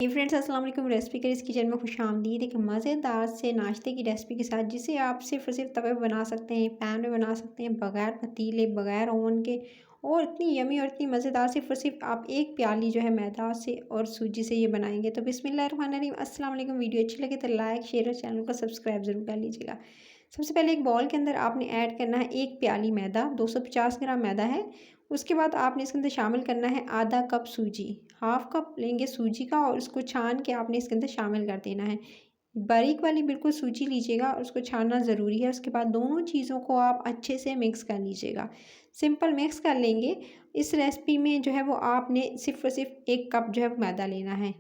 ये फ्रेंड्स अस्सलाम वालेकुम। रेसिपी करीज किचन में खुशामदीद। एक मज़ेदार से नाश्ते की रेसिपी के साथ जिसे आप सिर्फ और सिर्फ तवे पे बना सकते हैं, पैन में बना सकते हैं, बगैर पतीले बगैर ओवन के, और इतनी यमी और इतनी मज़ेदार। सिर्फ और सिर्फ आप एक प्याली जो है मैदा से और सूजी से ये बनाएंगे। तो बिस्मिल्लाहिर्रहमानिर्रहीम। अस्सलाम वालेकुम। वीडियो अच्छी लगे तो लाइक शेयर और चैनल को सब्सक्राइब ज़रूर कर लीजिएगा। सबसे पहले एक बॉल के अंदर आपने ऐड करना है एक प्याली मैदा, 250 ग्राम मैदा है। उसके बाद आपने इसके अंदर शामिल करना है आधा कप सूजी। हाफ कप लेंगे सूजी का और उसको छान के आपने इसके अंदर शामिल कर देना है। बारीक वाली बिल्कुल सूजी लीजिएगा और उसको छानना ज़रूरी है। उसके बाद दोनों चीज़ों को आप अच्छे से मिक्स कर लीजिएगा। सिंपल मिक्स कर लेंगे। इस रेसिपी में जो है वो आपने सिर्फ और सिर्फ एक कप जो है वो मैदा लेना है।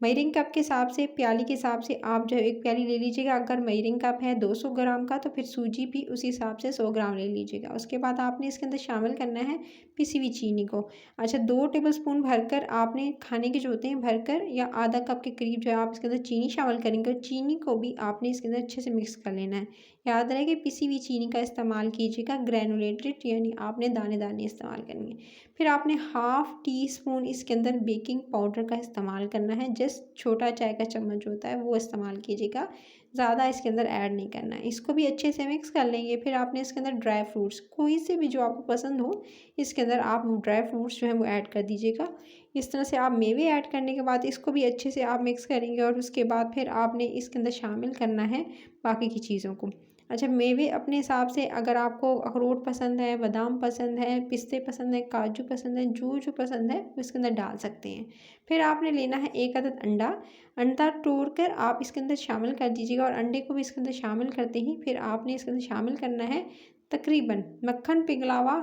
मेजरिंग कप के हिसाब से, प्याली के हिसाब से आप जो है एक प्याली ले लीजिएगा। अगर मेजरिंग कप है 200 ग्राम का तो फिर सूजी भी उसी हिसाब से 100 ग्राम ले लीजिएगा। उसके बाद आपने इसके अंदर शामिल करना है पिसी हुई चीनी को। अच्छा, 2 टेबलस्पून भरकर आपने खाने के जो होते हैं भरकर, या आधा कप के करीब जो है आप इसके अंदर चीनी शामिल करेंगे। और चीनी को भी आपने इसके अंदर अच्छे से मिक्स कर लेना है। याद रहे कि पिसी हुई चीनी का इस्तेमाल कीजिएगा, ग्रैनुलेटेड यानी आपने दाने दाने इस्तेमाल करेंगे। फिर आपने हाफ़ टी स्पून इसके अंदर बेकिंग पाउडर का इस्तेमाल करना है। जस्ट छोटा चाय का चम्मच होता है वो इस्तेमाल कीजिएगा, ज़्यादा इसके अंदर ऐड नहीं करना है। इसको भी अच्छे से मिक्स कर लेंगे। फिर आपने इसके अंदर ड्राई फ्रूट्स कोई से भी जो आपको पसंद हो, इसके अंदर आप ड्राई फ्रूट्स जो है वो ऐड कर दीजिएगा। इस तरह से आप मेवे ऐड करने के बाद इसको भी अच्छे से आप मिक्स करेंगे। और उसके बाद फिर आपने इसके अंदर शामिल करना है बाकी की चीज़ों को। अच्छा, मेवे अपने हिसाब से, अगर आपको अखरोट पसंद है, बादाम पसंद है, पिस्ते पसंद है, काजू पसंद है, जो पसंद है वो इसके अंदर डाल सकते हैं। फिर आपने लेना है एक अदद अंडा। अंडा तोड़ कर आप इसके अंदर शामिल कर दीजिएगा। और अंडे को भी इसके अंदर शामिल करते ही फिर आपने इसके अंदर शामिल करना है तकरीबन मक्खन पिघला हुआ।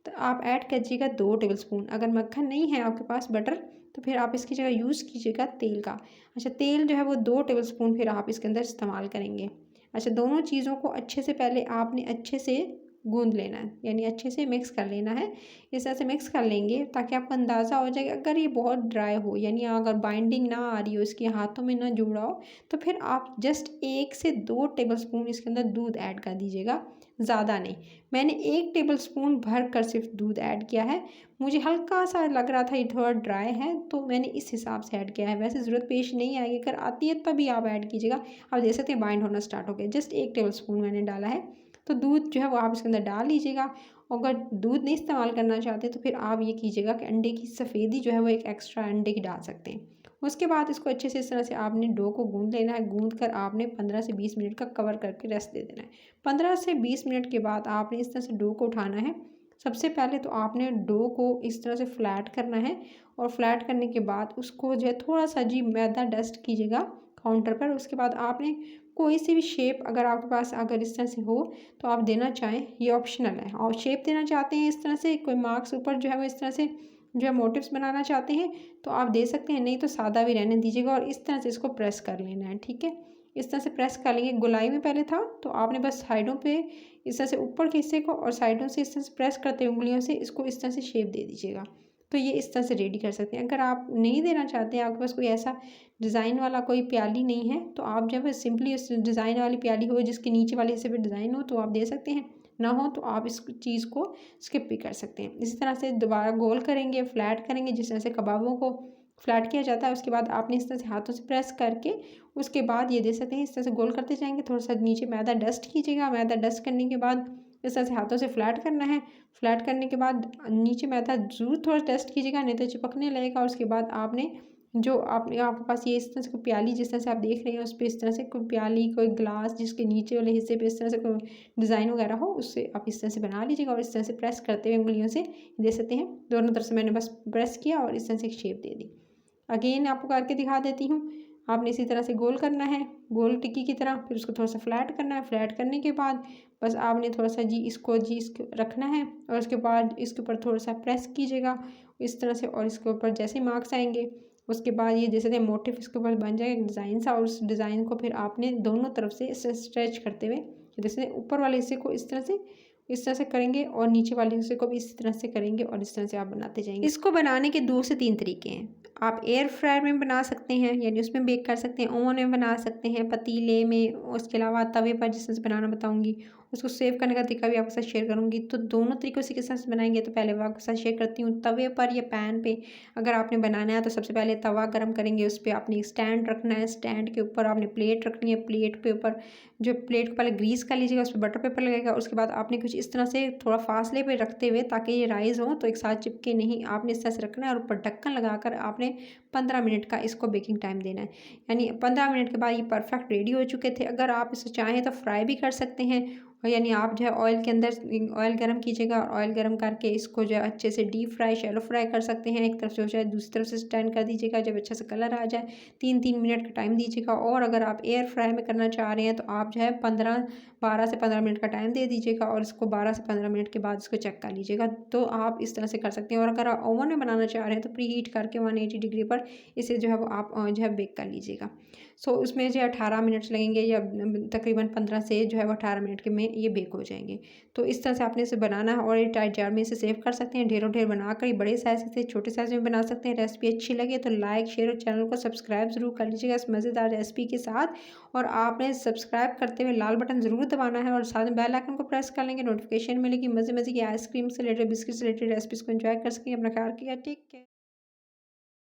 तो आप ऐड कीजिएगा 2 टेबलस्पून। अगर मक्खन नहीं है आपके पास, बटर, तो फिर आप इसकी जगह यूज़ कीजिएगा तेल का। अच्छा, तेल जो है वो 2 टेबलस्पून फिर आप इसके अंदर इस्तेमाल करेंगे। अच्छा, दोनों चीज़ों को अच्छे से पहले आपने अच्छे से गूंद लेना है, यानी अच्छे से मिक्स कर लेना है। इस तरह से मिक्स कर लेंगे ताकि आपको अंदाज़ा हो जाए। अगर ये बहुत ड्राई हो, यानी अगर बाइंडिंग ना आ रही हो, इसके हाथों में ना जुड़ा हो, तो फिर आप जस्ट 1 से 2 टेबलस्पून इसके अंदर दूध ऐड कर दीजिएगा, ज़्यादा नहीं। मैंने 1 टेबलस्पून भर कर सिर्फ दूध ऐड किया है। मुझे हल्का सा लग रहा था ये थोड़ा ड्राई है, तो मैंने इस हिसाब से ऐड किया है। वैसे ज़रूरत पेश नहीं आएगी, अगर आती है तभी आप ऐड कीजिएगा। आप देख सकते हैं बाइंड होना स्टार्ट हो गया। जस्ट 1 टेबलस्पून मैंने डाला है। तो दूध जो है वो आप इसके अंदर डाल लीजिएगा। अगर दूध नहीं इस्तेमाल करना चाहते तो फिर आप ये कीजिएगा कि अंडे की सफ़ेदी जो है वो एक एक्स्ट्रा अंडे की डाल सकते हैं। उसके बाद इसको अच्छे से इस तरह से आपने डो को गूंद लेना है। गूंद कर आपने 15 से 20 मिनट का कवर करके रेस्ट दे देना है। 15 से 20 मिनट के बाद आपने इस तरह से डो को उठाना है। सबसे पहले तो आपने डो को इस तरह से फ्लैट करना है। और फ्लैट करने के बाद उसको जो है थोड़ा सा जी मैदा डस्ट कीजिएगा काउंटर पर। उसके बाद आपने कोई सी भी शेप, अगर आपके पास अगर इस तरह से हो तो आप देना चाहें, ये ऑप्शनल है। और शेप देना चाहते हैं इस तरह से, कोई मार्क्स ऊपर जो है वो इस तरह से जो है मोटिव्स बनाना चाहते हैं तो आप दे सकते हैं, नहीं तो सादा भी रहने दीजिएगा। और इस तरह से इसको प्रेस कर लेना है, ठीक है। इस तरह से प्रेस कर लेंगे। गोलाई में पहले था तो आपने बस साइडों पे इस तरह से ऊपर के हिस्से को और साइडों से इस तरह से प्रेस करते हुए उंगलियों से इसको इस तरह से शेप दे दीजिएगा। तो ये इस तरह से रेडी कर सकते हैं। अगर आप नहीं देना चाहते हैं, आपके पास कोई ऐसा डिज़ाइन वाला कोई प्याली नहीं है, तो आप जब सिंपली उस डिज़ाइन वाली प्याली हो जिसके नीचे वाले हिस्से पे डिज़ाइन हो तो आप दे सकते हैं। ना हो तो आप इस चीज़ को स्किप भी कर सकते हैं। इसी तरह से दोबारा गोल करेंगे, फ्लैट करेंगे, जिस तरह से कबाबों को फ्लैट किया जाता है। उसके बाद आपने इस तरह से हाथों से प्रेस करके उसके बाद ये दे सकते हैं, इस तरह से गोल करते जाएंगे। थोड़ा सा नीचे मैदा डस्ट कीजिएगा। मैदा डस्ट करने के बाद इस तरह से हाथों से फ्लैट करना है। फ्लैट करने के बाद नीचे मैदा ज़रूर थोड़ा डस्ट कीजिएगा, नहीं तो चिपकने लगेगा। और उसके बाद आपने जो आपके पास ये इस तरह से कोई प्याली, जिस तरह से आप देख रहे हैं उस पर इस तरह से कोई प्याली, कोई ग्लास जिसके नीचे वाले हिस्से पे इस तरह से कोई डिज़ाइन वगैरह हो, उससे आप इस तरह से बना लीजिएगा। और इस तरह से प्रेस करते हुए उंगलियों से दे सकते हैं। दोनों तरफ से मैंने बस प्रेस किया और इस तरह से एक शेप दे दी। अगेन आपको करके दिखा देती हूँ। आपने इसी तरह से गोल करना है, गोल टिक्की की तरह। फिर उसको थोड़ा सा फ्लैट करना है। फ्लैट करने के बाद बस आपने थोड़ा सा इसको रखना है। और उसके बाद इसके ऊपर थोड़ा सा प्रेस कीजिएगा इस तरह से। और इसके ऊपर जैसे मार्क्स आएंगे उसके बाद ये जैसे मोटिव इसके ऊपर बन जाएगा डिज़ाइन सा। और उस डिज़ाइन को फिर आपने दोनों तरफ से इसे स्ट्रेच करते हुए, जैसे ऊपर वाले हिस्से को इस तरह से करेंगे और नीचे वाले हिस्से को भी इस तरह से करेंगे। और इस तरह से आप बनाते जाएंगे। इसको बनाने के 2 से 3 तरीके हैं। आप एयर फ्रायर में बना सकते हैं, यानी उसमें बेक कर सकते हैं। ओवन में बना सकते हैं, पतीले में, उसके अलावा तवे पर जिस तरह से बनाना बताऊंगी, उसको सेव करने का तरीका भी आपके साथ शेयर करूँगी। तो दोनों तरीकों से किस तरह से बनाएँगे तो पहले वो आपके साथ शेयर करती हूँ। तवे पर या पैन पे अगर आपने बनाना है तो सबसे पहले तवा गरम करेंगे, उस पे आपने एक स्टैंड रखना है, स्टैंड के ऊपर आपने प्लेट रखनी है, प्लेट के ऊपर जो प्लेट को पहले ग्रीस कर लीजिएगा, उस पे बटर पेपर लगेगा। उसके बाद आपने कुछ इस तरह से थोड़ा फासले पे रखते हुए ताकि ये राइज़ हो तो एक साथ चिपके नहीं, आपने इस तरह से रखना है और ऊपर ढक्कन लगाकर आपने 15 मिनट का इसको बेकिंग टाइम देना है। यानी 15 मिनट के बाद ये परफेक्ट रेडी हो चुके थे। अगर आप इसे चाहें तो फ्राई भी कर सकते हैं और यानी आप जो है ऑयल के अंदर ऑयल गरम कीजिएगा और ऑयल गरम करके इसको जो है अच्छे से डीप फ्राई, शैलो फ्राई कर सकते हैं। एक तरफ से हो जाए दूसरी तरफ से टर्न कर दीजिएगा, जब अच्छा सा कलर आ जाए 3-3 मिनट का टाइम दीजिएगा। और अगर आप एयर फ्राई में करना चाह रहे हैं तो आप जो है 12 से 15 मिनट का टाइम दे दीजिएगा और इसको 12 से 15 मिनट के बाद इसको चेक कर लीजिएगा। तो आप इस तरह से कर सकते हैं और अगर आप ओवन में बनाना चाह रहे हैं तो प्री हीट करके 180 डिग्री पर इसे जो है वो आप जो है बेक कर लीजिएगा। सो उसमें जो है 18 मिनट्स लगेंगे या तकरीबन 15 से जो है वो 18 मिनट के में ये बेक हो जाएंगे। तो इस तरह से आपने इसे बनाना है और ये टाइट जार में इसे सेव कर सकते हैं। ढेरों ढेर बनाकर ये बड़े साइज़ से छोटे साइज़ में बना सकते हैं। रेसिपी अच्छी लगे तो लाइक, शेयर और चैनल को सब्सक्राइब ज़रूर कर लीजिएगा इस मज़ेदार रेसिपी के साथ। और आपने सब्सक्राइब करते हुए लाल बटन ज़रूर दबाना है और साथ में बेल आइकन को प्रेस कर लेंगे, नोटिफिकेशन मिलेगी। मज़े मज़े की आइसक्रीम से रिलेटेड, बिस्किट से रिलेटेड रेसिपीज़ को एंजॉय कर सकेंगे। अपना ख्याल रखिएगा। Take care.